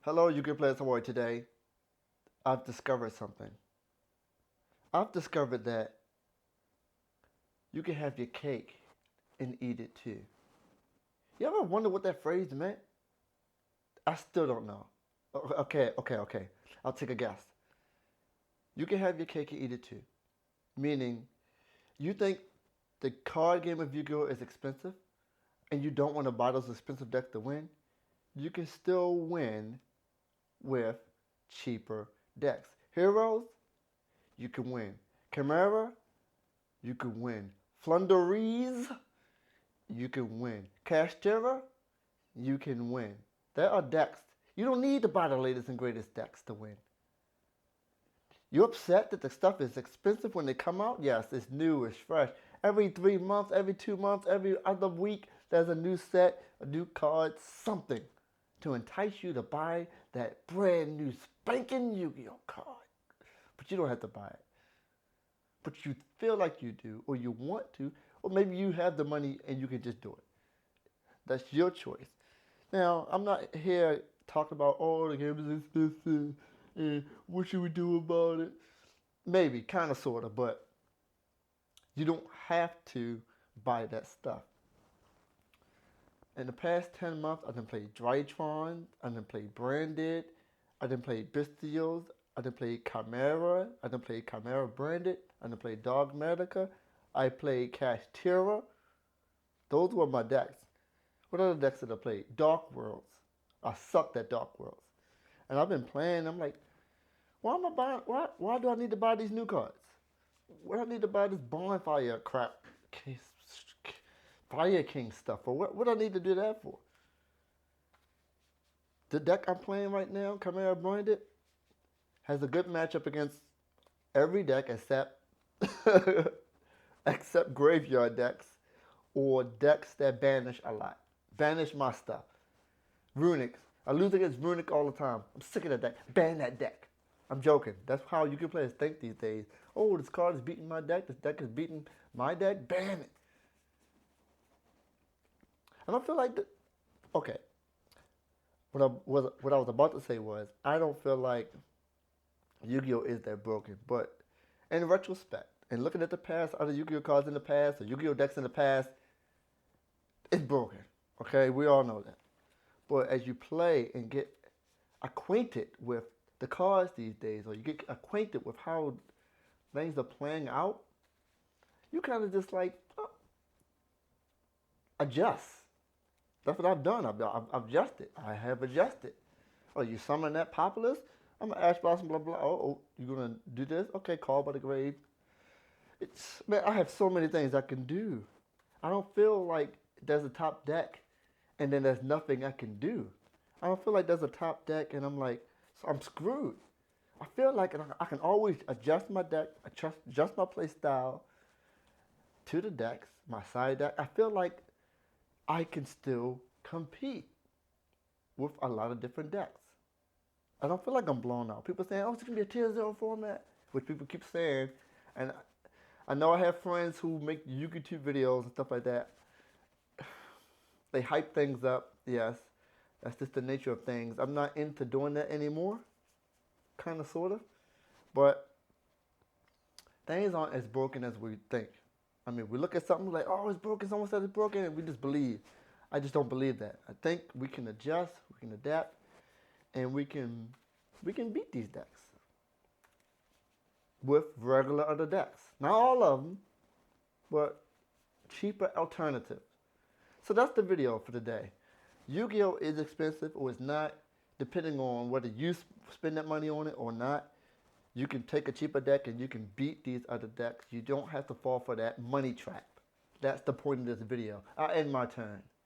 Hello, Yu-Gi-Oh players. How are you today? I've discovered something. I've discovered that you can have your cake and eat it too. You ever wonder what that phrase meant? I still don't know. Okay. I'll take a guess. You can have your cake and eat it too. Meaning, you think the card game of Yu-Gi-Oh is expensive and you don't want to buy those expensive decks to win? You can still win with cheaper decks. Heroes, you can win. Chimera, you can win. Flunderies, you can win. Castera, you can win. There are decks. You don't need to buy the latest and greatest decks to win. You upset that the stuff is expensive when they come out? Yes, it's new, it's fresh. Every 3 months, every 2 months, every other week, there's a new set, a new card, something to entice you to buy that brand new spanking Yu-Gi-Oh card. But you don't have to buy it. But you feel like you do, or you want to, or maybe you have the money and you can just do it. That's your choice. Now, I'm not here talking about, oh, the game is expensive, and what should we do about it? Maybe, kind of, sort of, but you don't have to buy that stuff. In the past 10 months, I done played Drytron, I done played Branded, I done played Bestials, I done played Chimera, I done played Chimera Branded, I done played Dogmatica, I played Castera. Those were my decks. What other decks did I play? Dark Worlds. I sucked at Dark Worlds. And I've been playing, I'm like, why am I buying, why do I need to buy these new cards? Why do I need to buy this bonfire crap? Fire King stuff, or what do I need to do that for? The deck I'm playing right now, Chimera Branded, has a good matchup against every deck except except graveyard decks or decks that banish a lot. Banish my stuff. Runics. I lose against Runic all the time. I'm sick of that deck. Ban that deck. I'm joking. That's how you can players think these days. Oh, this card is beating my deck. This deck is beating my deck. Ban it. And I feel like, okay, what I was about to say was, I don't feel like Yu-Gi-Oh is that broken. But in retrospect, and looking at the past, other Yu-Gi-Oh cards in the past, or Yu-Gi-Oh decks in the past, it's broken. Okay, we all know that. But as you play and get acquainted with the cards these days, or you get acquainted with how things are playing out, you kind of just like adjust. That's what I've done. I've adjusted. I have adjusted. Oh, you summon that Populous? I'm gonna Ash Blossom, blah blah. Oh, you gonna do this? Okay, Call by the Grave. It's man, I have so many things I can do. I don't feel like there's a top deck and then there's nothing I can do. I don't feel like there's a top deck and I'm like, so I'm screwed. I feel like I can always adjust my deck, adjust my play style to the decks, my side deck. I feel like I can still compete with a lot of different decks. I don't feel like I'm blown out. People saying, oh, it's going to be a tier 0 format, which people keep saying. And I know I have friends who make YouTube videos and stuff like that. They hype things up, yes. That's just the nature of things. I'm not into doing that anymore, kind of, sort of. But things aren't as broken as we think. I mean, we look at something like, oh, it's broken, someone says it's broken, and we just believe. I just don't believe that. I think we can adjust, we can adapt, and we can beat these decks with regular other decks. Not all of them, but cheaper alternatives. So that's the video for today. Yu-Gi-Oh is expensive or it's not, depending on whether you spend that money on it or not. You can take a cheaper deck and you can beat these other decks. You don't have to fall for that money trap. That's the point of this video. I end my turn.